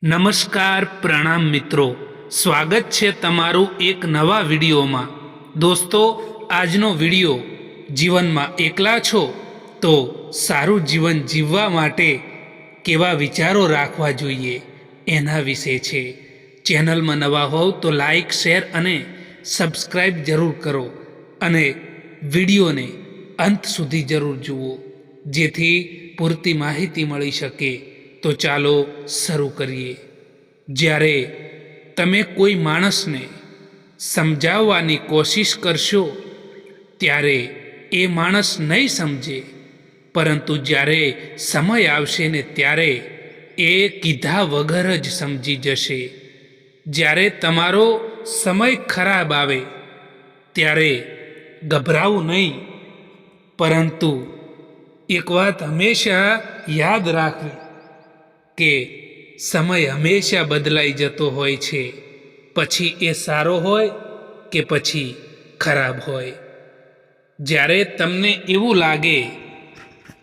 નમસ્કાર પ્રણામ મિત્રો, સ્વાગત છે તમારું એક નવા વિડીયોમાં। દોસ્તો, આજનો વિડીયો જીવનમાં એકલા છો તો સારું જીવન જીવવા માટે કેવા વિચારો રાખવા જોઈએ એના વિશે છે। ચેનલમાં નવા હોવ તો લાઈક, શેર અને સબસ્ક્રાઈબ જરૂર કરો અને વિડીયોને અંત સુધી જરૂર જુઓ જેથી પૂરતી માહિતી મળી શકે। તો ચાલો શરૂ કરીએ। જ્યારે તમે કોઈ માણસને સમજાવવાની કોશિશ કરશો ત્યારે એ માણસ નહીં સમજે, પરંતુ જ્યારે સમય આવશે ને ત્યારે એ કીધા વગર જ સમજી જશે। જ્યારે તમારો સમય ખરાબ આવે ત્યારે ગભરાવું નહીં, પરંતુ એક વાત હંમેશા યાદ રાખવી કે સમય હંમેશા બદલાઈ જતો હોય છે, પછી એ સારો હોય કે પછી ખરાબ હોય। જ્યારે તમને એવું લાગે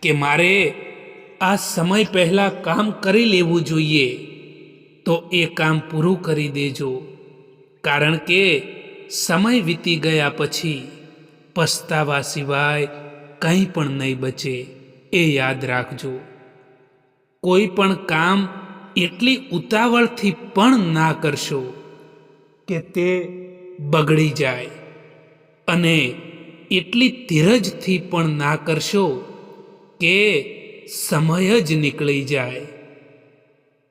કે મારે આ સમય પહેલાં કામ કરી લેવું જોઈએ તો એ કામ પૂરું કરી દેજો, કારણ કે સમય વીતી ગયા પછી પસ્તાવા સિવાય કંઈ પણ નહીં બચે, એ યાદ રાખજો। કોઈ પણ કામ એટલી ઉતાવળથી પણ ના કરશો કે તે બગડી જાય, અને એટલી ધીરજથી પણ ના કરશો કે સમય જ નીકળી જાય।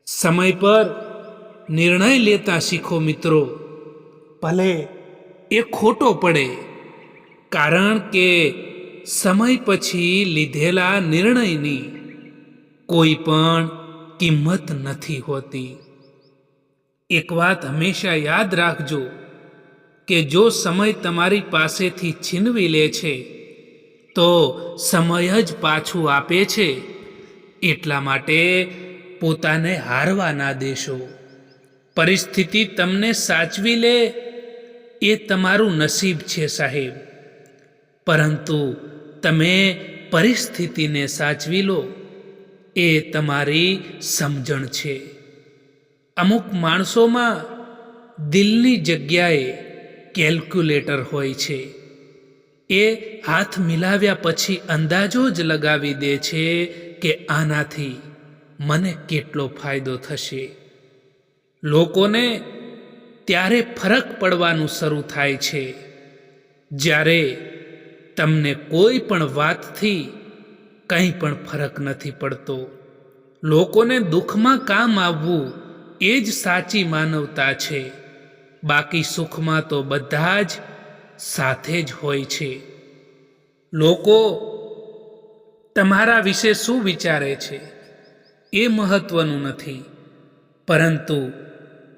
સમય પર નિર્ણય લેતા શીખો મિત્રો, ભલે એ ખોટો પડે, કારણ કે સમય પછી લીધેલા નિર્ણયની કોઈ પણ કિંમત નથી હોતી। એક વાત હંમેશા યાદ રાખજો કે જો સમય તમારી પાસેથી છીનવી લે છે તો સમય જ પાછું આપે છે, એટલા માટે પોતાને હારવા ના દેશો। પરિસ્થિતિ તમને સાચવી લે એ તમારું નસીબ છે સાહેબ, પરંતુ તમે પરિસ્થિતિને સાચવી લો એ તમારી સમજણ છે। અમુક માણસોમાં દિલની જગ્યાએ કેલ્ક્યુલેટર હોય છે, એ હાથ મિલાવ્યા પછી અંદાજો જ લગાવી દે છે કે આનાથી મને કેટલો ફાયદો થશે। લોકોને ત્યારે ફરક પડવાનું શરૂ થાય છે જ્યારે તમને કોઈ પણ વાતથી કંઈ પણ ફરક નથી પડતો। લોકોને દુઃખમાં કામ આવવું એ જ સાચી માનવતા છે, બાકી સુખમાં તો બધા જ સાથે જ હોય છે। લોકો તમારા વિશે શું વિચારે છે એ મહત્વનું નથી, પરંતુ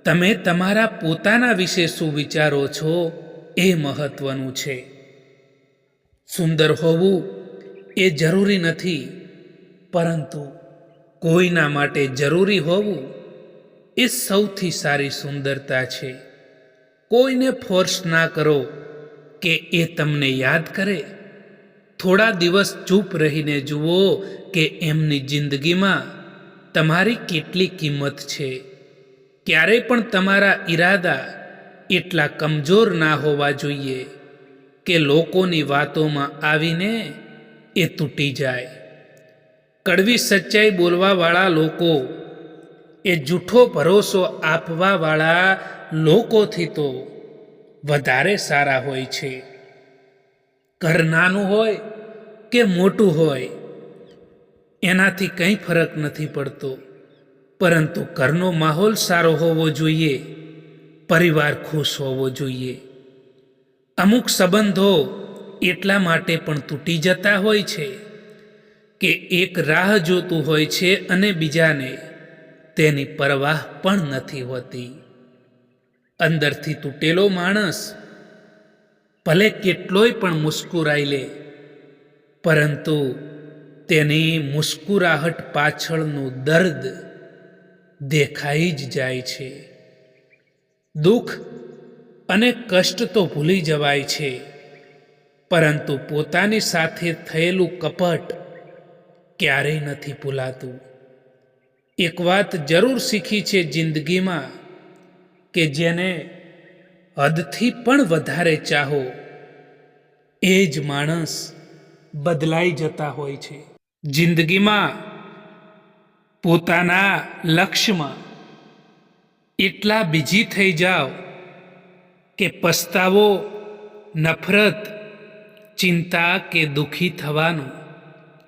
તમે તમારા પોતાના વિશે શું વિચારો છો એ મહત્વનું છે। સુંદર હોવું એ જરૂરી નથી, પરંતુ કોઈના માટે જરૂરી હોવું એ સૌથી સારી સુંદરતા છે। કોઈને ફોર્સ ના કરો કે એ તમને યાદ કરે। થોડા દિવસ ચૂપ રહીને જુઓ કે એમની જિંદગીમાં તમારી કેટલી કિંમત છે। ક્યારેય પણ તમારા ઈરાદા એટલા કમજોર ના હોવા જોઈએ કે લોકોની વાતોમાં આવીને એ તૂટી જાય। કડવી સચ્ચાઈ બોલવાવાળા લોકો એ જૂઠો ભરોસો આપવાવાળા લોકોથી તો વધારે સારા હોય છે। ઘર નાનું હોય કે મોટું હોય એનાથી કંઈ ફરક નથી પડતો, પરંતુ ઘરનો માહોલ સારો હોવો જોઈએ, પરિવાર ખુશ હોવો જોઈએ। અમુક સંબંધો એટલા માટે પણ તૂટી જતા હોય છે કે એક રાહ જોતું હોય છે અને બીજાને તેની પરવાહ પણ નથી હોતી। અંદરથી તૂટેલો માણસ ભલે કેટલોય પણ મુસ્કુરાઈ લે, પરંતુ તેની મુસ્કુરાહટ પાછળનું દર્દ દેખાઈ જ જાય છે। દુઃખ અને કષ્ટ તો ભૂલી જવાય છે, પરંતુ પોતાની સાથે થયેલું કપટ ક્યારેય નથી ભૂલાતું। એક વાત જરૂર શીખી છે જિંદગીમાં કે જેને હદથી પણ વધારે ચાહો એ જ માણસ બદલાઈ જતા હોય છે. જિંદગીમાં પોતાના લક્ષ્યમાં એટલા બીજી થઈ જાઓ કે પસ્તાવો, નફરત, ચિંતા કે દુઃખી થવાનો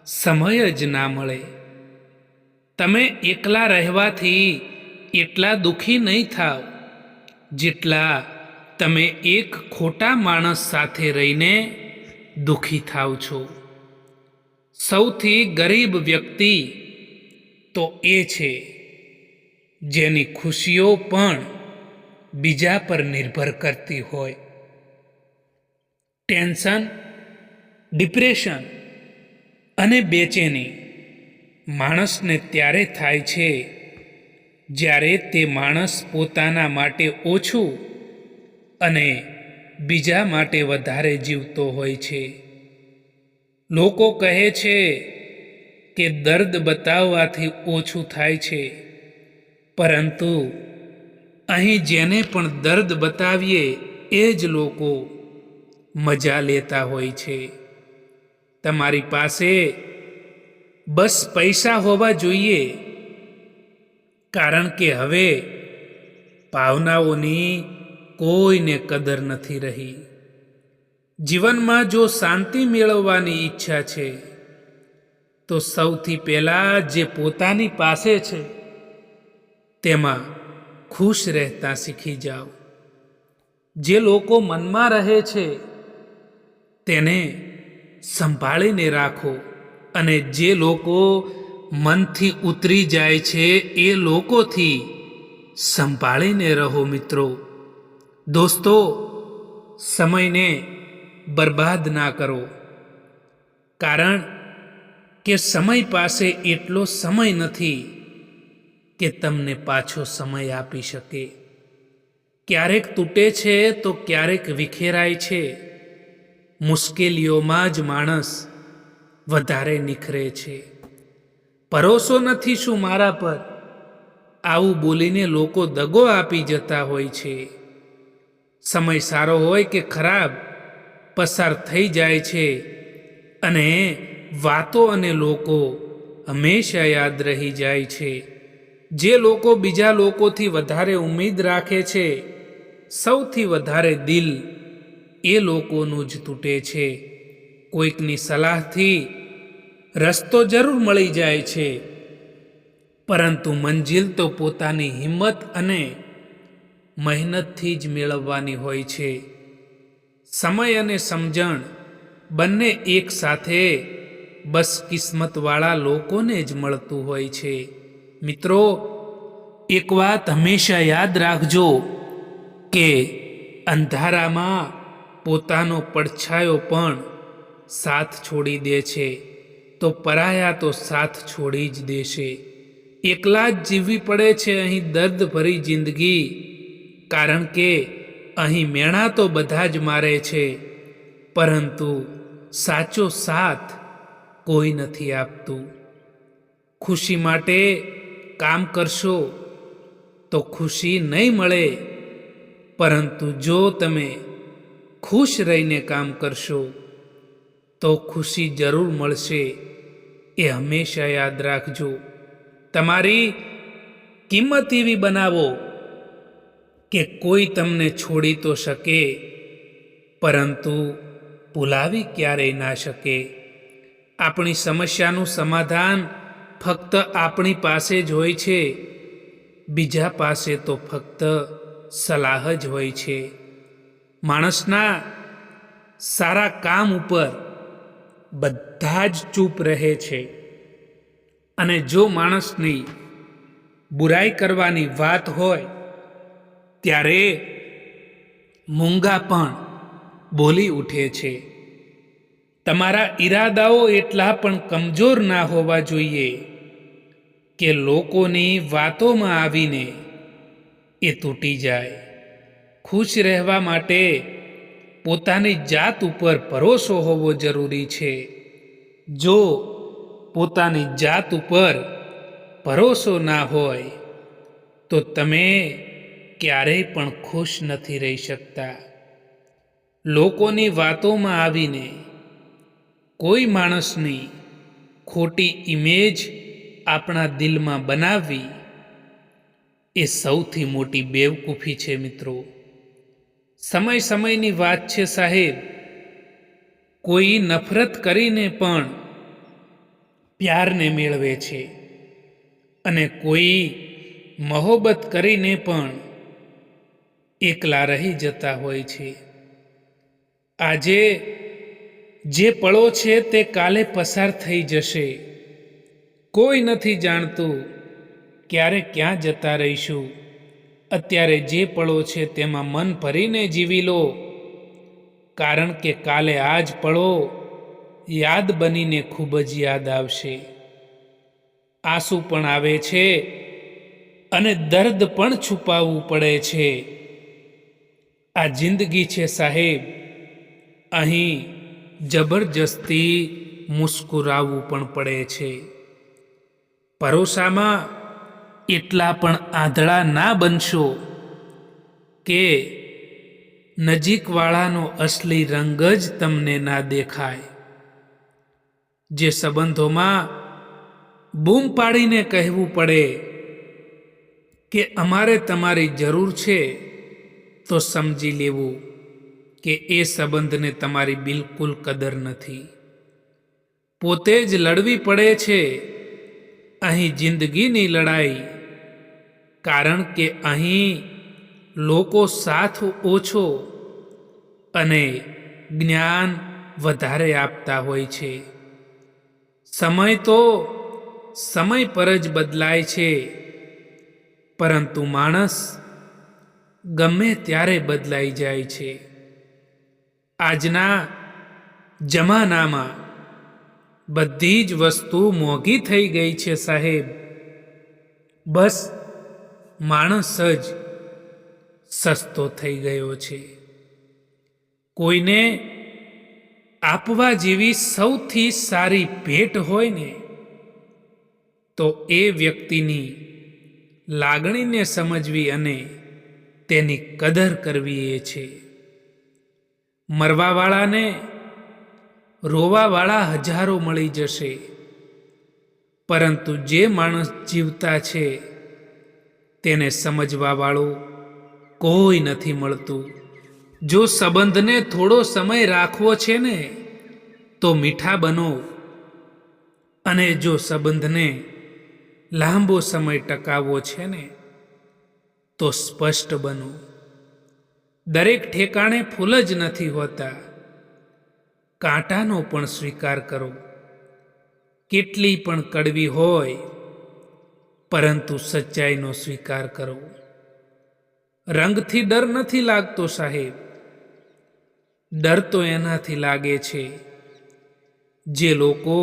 સમય જ ના મળે. તમે એકલા રહેવાથી એટલા દુઃખી નહીં થાવ જેટલા તમે એક ખોટા માણસ સાથે રહીને દુઃખી થાવ છો. સૌથી ગરીબ વ્યક્તિ તો એ છે જેની ખુશીઓ પણ બીજા પર નિર્ભર કરતી હોય. ટેન્શન, ડિપ્રેશન અને બેચેની માણસને ત્યારે થાય છે જ્યારે તે માણસ પોતાના માટે ઓછું અને બીજા માટે વધારે જીવતો હોય છે. લોકો કહે છે કે દર્દ બતાવવાથી ઓછું થાય છે, પરંતુ અહીં જેને પણ દર્દ બતાવીએ એ જ લોકો મજા લેતા હોય છે. તમારી પાસે બસ પૈસા હોવા જોઈએ, કારણ કે હવે ભાવનાઓની કોઈને કદર નથી રહી. જીવનમાં જો શાંતિ મેળવવાની ઈચ્છા છે તો સૌથી પહેલાં જે પોતાની પાસે છે તેમાં ખુશ રહેતા શીખી જાઓ. જે લોકો મનમાં રહે છે તેને સંભાળીને રાખો, અને જે લોકો મનથી ઉતરી જાય છે એ લોકોથી સંભાળીને રહો. મિત્રો, દોસ્તો, સમયને બરબાદ ના કરો, કારણ કે સમય પાસે એટલો સમય નથી કે તમને પાછો સમય આપી શકે. ક્યારેક તૂટે છે તો ક્યારેક વિખેરાય છે. મુશ્કેલીઓમાં જ માણસ વધારે નિખરે છે. ભરોસો નથી શું મારા પર? આવું બોલીને લોકો દગો આપી જતા હોય છે. સમય સારો હોય કે ખરાબ પસાર થઈ જાય છે, અને વાતો અને લોકો હંમેશા યાદ રહી જાય છે. જે લોકો બીજા લોકોથી વધારે ઉમ્મીદ રાખે છે, સૌથી વધારે દિલ એ લોકોનું જ તૂટે છે. કોઈકની સલાહથી રસ્તો જરૂર મળી જાય છે, પરંતુ મંજિલ તો પોતાની હિંમત અને મહેનતથી જ મેળવવાની હોય છે. સમય અને સમજણ બંને એક સાથે બસ કિસ્મતવાળા લોકોને જ મળતું હોય છે. મિત્રો, એક વાત હંમેશા યાદ રાખજો કે અંધારામાં પોતાનો પડછાયો પણ સાથ છોડી દે છે, તો પરાયા તો સાથ છોડી જ દેશે. એકલા જ જીવવી પડે છે અહીં દર્દ ભરી જિંદગી, કારણ કે અહીં મેણા તો બધા જ મારે છે, પરંતુ સાચો સાથ કોઈ નથી આપતું. ખુશી માટે કામ કરશો તો ખુશી નહીં મળે, પરંતુ જો તમે ખુશ રહીને કામ કરશો તો ખુશી જરૂર મળશે. એ હંમેશા યાદ રાખજો. તમારી કિંમત એવી બનાવો કે કોઈ તમને છોડી તો શકે, પરંતુ ભૂલાવી ક્યારેય ના શકે. આપણી સમસ્યાનું સમાધાન ફક્ત આપણી પાસે જ હોય છે, બીજા પાસે તો ફક્ત સલાહ જ હોય છે. માણસના સારા કામ ઉપર બધા જ ચૂપ રહે છે, અને જો માણસની બુરાઈ કરવાની વાત હોય ત્યારે મૂંગા પણ બોલી ઉઠે છે. તમારા ઈરાદાઓ એટલા પણ કમજોર ના હોવા જોઈએ કે લોકોની વાતોમાં આવીને એ તૂટી જાય. ખુશ રહેવા માટે પોતાની જાત ઉપર ભરોસો હોવો જરૂરી છે. જો પોતાની જાત ઉપર ભરોસો ના હોય તો તમે ક્યારેય પણ ખુશ નથી રહી શકતા. લોકોની વાતોમાં આવીને કોઈ માણસની ખોટી ઇમેજ આપણા દિલમાં બનાવવી એ સૌથી મોટી બેવકૂફી છે મિત્રો. સમયની વાત છે સાહેબ. કોઈ નફરત કરીને પણ પ્યારને મેળવે છે અને કોઈ મહોબત કરીને પણ એકલા રહી જતા હોય છે. આજે જે પળો છે તે કાલે પસાર થઈ જશે. કોઈ નથી જાણતું ક્યારે ક્યાં જતા રહીશું. અત્યારે જે પળો છે તેમાં મન ભરીને જીવી લો, કારણ કે કાલે આ જ પળો યાદ બનીને ખૂબ જ યાદ આવશે. આંસુ પણ આવે છે અને દર્દ પણ છુપાવવું પડે છે. આ જિંદગી છે સાહેબ. અહીં જબરજસ્તી મુસ્કુરાવવું પણ પડે છે. ભરોસામાં એટલા પણ આંધળા ના બનશો કે નજીકવાળાનો અસલી રંગ જ તમને ના દેખાય. જે સંબંધોમાં બૂમ પાડીને કહેવું પડે કે અમારે તમારી જરૂર છે, તો સમજી લેવું કે એ સંબંધને તમારી બિલકુલ કદર નથી. પોતે જ લડવી પડે છે અહીં જિંદગીની લડાઈ, કારણ કે અહીં લોકો સાથ ઓછો અને જ્ઞાન વધારે આપતા હોય છે. સમય તો સમય પર જ બદલાય છે, પરંતુ માણસ ગમે ત્યારે બદલાઈ જાય છે. આજના જમાનામાં બધી જ વસ્તુ મોંઘી થઈ ગઈ છે સાહેબ. બસ માણસ જ સસ્તો થઈ ગયો છે. કોઈને આપવા જેવી સૌથી સારી ભેટ હોય ને, તો એ વ્યક્તિની લાગણીને સમજવી અને તેની કદર કરવી એ છે. મરવાવાળાને રોવાવાળા હજારો મળી જશે, પરંતુ જે માણસ જીવતા છે તેને સમજવાવાળું કોઈ નથી મળતું. જો સંબંધને થોડો સમય રાખવો છે ને, તો મીઠા બનો, અને જો સંબંધને લાંબો સમય ટકાવવો છે ને, તો સ્પષ્ટ બનો. દરેક ઠેકાણે ફૂલ જ નથી હોતા. કાંટાનો પણ સ્વીકાર કરો. કેટલી પણ કડવી હોય, પરંતુ સચ્ચાઈનો સ્વીકાર કરો. રંગથી ડર નથી લાગતો સાહેબ. ડર તો એનાથી લાગે છે જે લોકો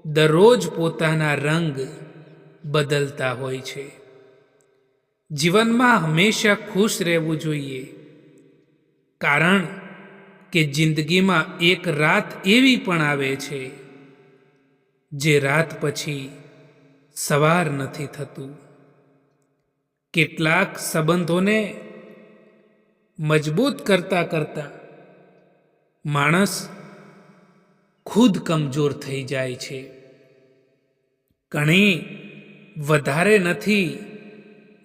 દરરોજ પોતાના રંગ બદલતા હોય છે. જીવનમાં હંમેશા ખુશ રહેવું જોઈએ, કારણ કે જિંદગીમાં એક રાત એવી પણ આવે છે જે રાત પછી સવાર નથી થતું. કેટલાક સંબંધોને મજબૂત કરતા કરતા માણસ ખુદ કમજોર થઈ જાય છે. ઘણી વધારે નથી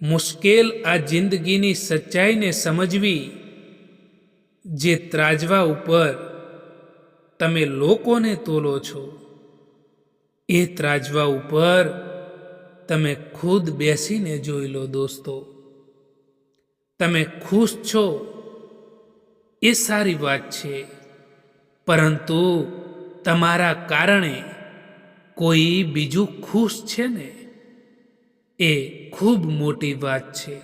મુશ્કેલ આ જિંદગીની સચ્ચાઈને સમજવી. જે ત્રાજવા ઉપર તમે લોકોને તોલો છો, એ ત્રાજવા ઉપર તમે ખુદ બેસીને જોઈ લો દોસ્તો. તમે ખુશ છો એ સારી વાત છે, પરંતુ તમારા કારણે કોઈ બીજું ખુશ છે ને, એ ખૂબ મોટી વાત છે.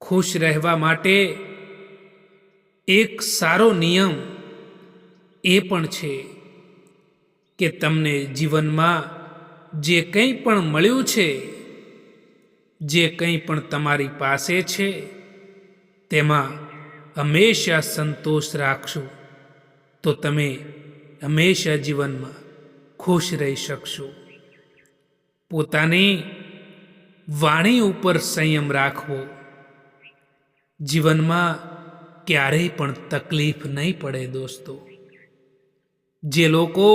ખુશ રહેવા માટે એક સારો નિયમ એ પણ છે કે તમને જીવનમાં જે કંઈ પણ મળ્યું છે, જે કંઈ પણ તમારી પાસે છે, તેમાં હંમેશા સંતોષ રાખશો, તો તમે હંમેશા જીવનમાં ખુશ રહી શકશો. પોતાની વાણી ઉપર સંયમ રાખવો. જીવનમાં ક્યારેય પણ તકલીફ નહીં પડે દોસ્તો. જે લોકો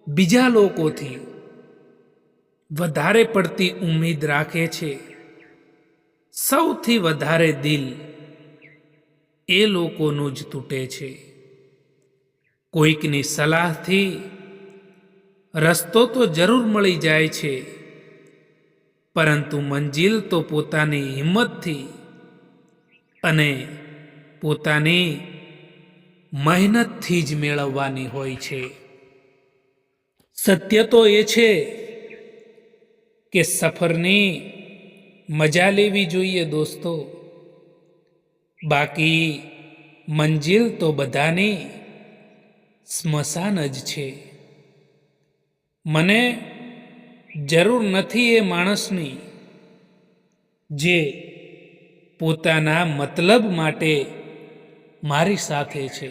બીજા લોકોથી વધારે પડતી ઉમ્મીદ રાખે છે, સૌથી વધારે દિલ એ લોકોનું જ તૂટે છે. કોઈકની સલાહથી રસ્તો તો જરૂર મળી જાય છે, પરંતુ મંજિલ તો પોતાની હિંમતથી અને પોતાની મહેનતથી જ મેળવવાની હોય છે. સત્ય તો એ છે કે સફરની મજા લેવી જોઈએ દોસ્તો. બાકી મંજિલ તો બધાની સ્મશાન જ છે. મને જરૂર નથી એ માણસની જે પોતાના મતલબ માટે મારી સાથે છે.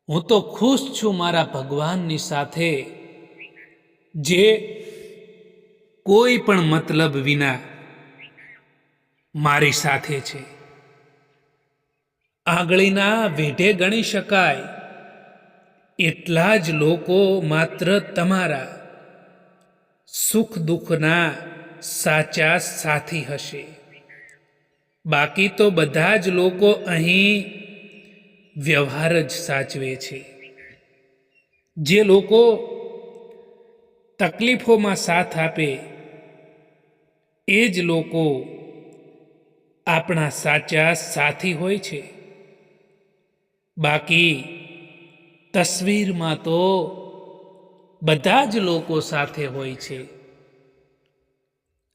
હું તો ખુશ છું મારા ભગવાનની સાથે, જે કોઈ પણ મતલબ વિના મારી સાથે છે. આંગળીના વેઢે ગણી શકાય એટલા જ લોકો માત્ર તમારા સુખ દુઃખના સાચા સાથી હશે. બાકી તો બધા જ લોકો અહીં વ્યવહાર જ સાચવે છે. જે લોકો તકલીફોમાં સાથ આપે એ જ લોકો આપણા સાચા સાથી હોય છે. બાકી તસવીરમાં તો બધા જ લોકો સાથે હોય છે.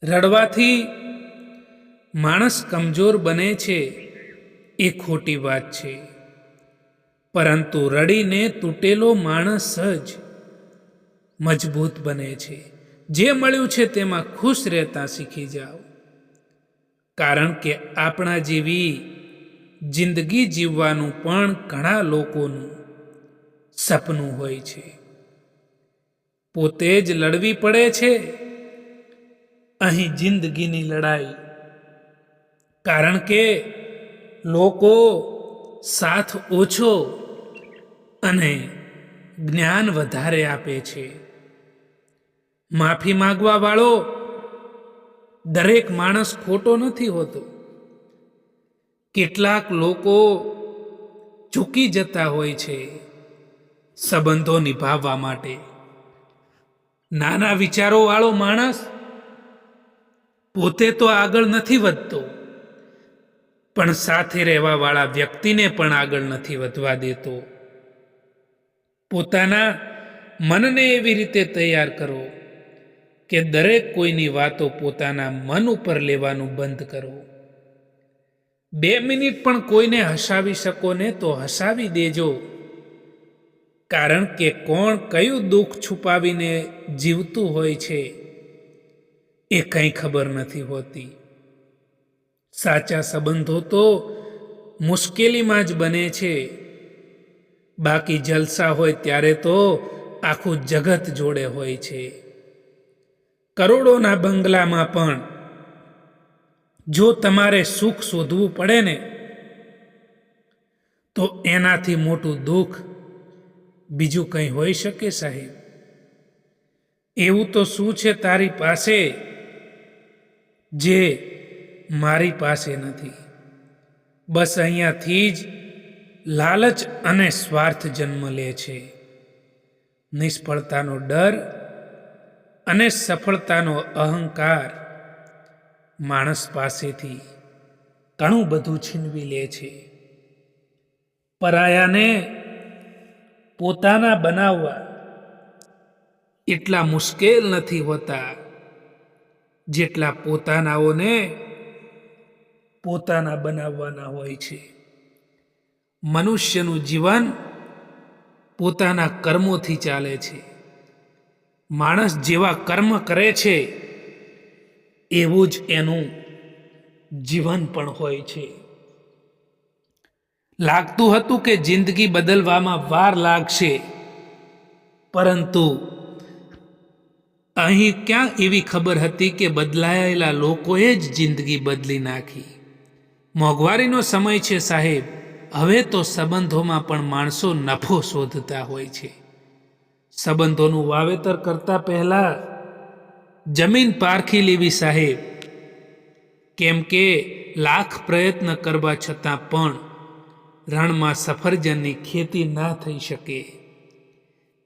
રડવાથી માણસ કમજોર બને છે એ ખોટી વાત છે, પરંતુ રડીને તૂટેલો માણસ જ મજબૂત બને છે. જે મળ્યું છે તેમાં ખુશ રહેતા શીખી જાઓ, કારણ કે આપણા જેવી જિંદગી જીવવાનું પણ ઘણા લોકોનું સપનું હોય છે. પોતે જ લડવી પડે છે અહીં જિંદગીની લડાઈ, કારણ કે લોકો સાથ ઓછો અને જ્ઞાન વધારે આપે છે. માફી માંગવા વાળો દરેક માણસ ખોટો નથી હોતો. કેટલાક લોકો ચૂકી જતા હોય છે સંબંધો નિભાવવા માટે. નાના વિચારો વાળો માણસ પોતે તો આગળ નથી વધતો, પણ સાથે રહેવા વાળા વ્યક્તિને પણ આગળ નથી વધવા દેતો. પોતાના મનને એવી રીતે તૈયાર કરો કે દરેક કોઈની વાતો પોતાના મન ઉપર લેવાનું બંધ કરો. 2 મિનિટ પણ કોઈને હસાવી શકો ને તો હસાવી દેજો, કારણ કે કોણ કયું દુઃખ છુપાવીને જીવતું હોય છે એ કંઈ ખબર નથી હોતી. સાચા સંબંધો તો મુશ્કેલીમાં જ બને છે. બાકી જલસા હોય ત્યારે તો આખું જગત જોડે હોય છે. કરોડોના બંગલામાં પણ જો તમારે સુખ શોધવું પડે ને, તો એનાથી મોટું દુઃખ બીજું કંઈ હોઈ શકે સાહેબ? એવું તો શું છે તારી પાસે જે મારી પાસે નથી? બસ અહીંયાથી જ લાલચ અને સ્વાર્થ જન્મ લે છે. નિષ્ફળતાનો ડર અને સફળતાનો અહંકાર માણસ પાસેથી ઘણું બધું છીનવી લે છે. પરાયાને પોતાના બનાવવા એટલા મુશ્કેલ નથી હોતા જેટલા પોતાનાઓને પોતાના બનાવવાના હોય છે. મનુષ્યનું જીવન પોતાના કર્મોથી ચાલે છે. માણસ જેવા કર્મ કરે છે એવું જ એનું જીવન પણ હોય છે. લાગતું હતું કે જિંદગી બદલવામાં વાર લાગશે, પરંતુ અહીં ક્યાં એવી ખબર હતી કે બદલાયેલા લોકોએ જ જિંદગી બદલી નાખી. મોંઘવારીનો સમય છે સાહેબ. હવે તો સંબંધોમાં પણ માણસો નફો શોધતા હોય છે. સંબંધોનું વાવેતર કરતા પહેલા જમીન પારખી લેવી સાહેબ. કેમ કે લાખ પ્રયત્ન કરવા છતાં પણ રણમાં સફરજનની ખેતી ના થઈ શકે.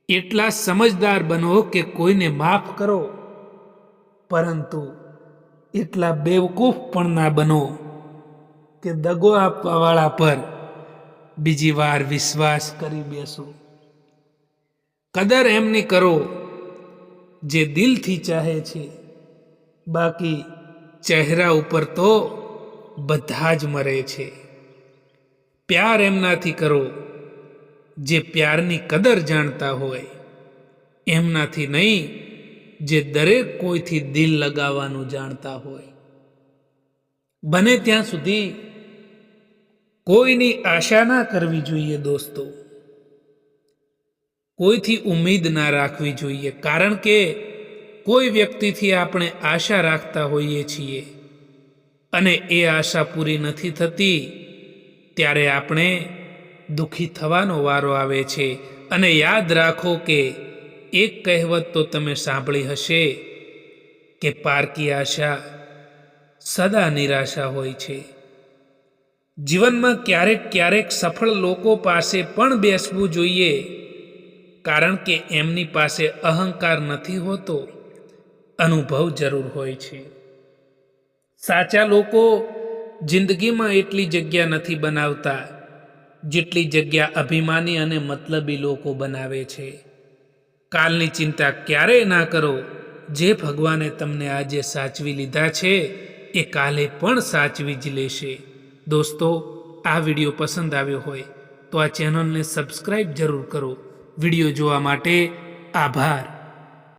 એટલા સમજદાર બનો કે કોઈને માફ કરો, પરંતુ એટલા બેવકૂફ પણ ના બનો કે દગો આપવાવાળા પર બીજી વાર વિશ્વાસ કરી બેસો. કદર એમની કરો જે દિલથી ચાહે છે, બાકી ચહેરા ઉપર તો બધા જ મરે છે. પ્યાર એમનાથી કરો જે પ્યારની કદર જાણતા હોય, એમનાથી નહીં જે દરેક કોઈથી દિલ લગાવવાનું જાણતા હોય. બને ત્યાં સુધી કોઈની આશા ના કરવી જોઈએ દોસ્તો. કોઈથી ઉમ્મીદ ના રાખવી જોઈએ, કારણ કે કોઈ વ્યક્તિથી આપણે આશા રાખતા હોઈએ છીએ અને એ આશા પૂરી નથી થતી, ત્યારે આપણે દુઃખી થવાનો વારો આવે છે. અને યાદ રાખો કે એક કહેવત તો તમે સાંભળી હશે કે પારકી આશા સદા નિરાશા હોય છે. જીવનમાં ક્યારેક ક્યારેક સફળ લોકો પાસે પણ બેસવું જોઈએ, કારણ કે એમની પાસે અહંકાર નથી હોતો, અનુભવ જરૂર હોય છે. સાચા લોકો જિંદગીમાં એટલી જગ્યા નથી બનાવતા જેટલી જગ્યા અભિમાની અને મતલબી લોકો બનાવે છે. કાલની ચિંતા ક્યારેય ના કરો. જે ભગવાને તમને આજે સાચવી લીધા છે એ કાલે પણ સાચવી જ લેશે. દોસ્તો, આ વિડીયો પસંદ આવ્યો હોય તો આ ચેનલને સબસ્ક્રાઈબ જરૂર કરો. વિડીયો જોવા માટે આભાર.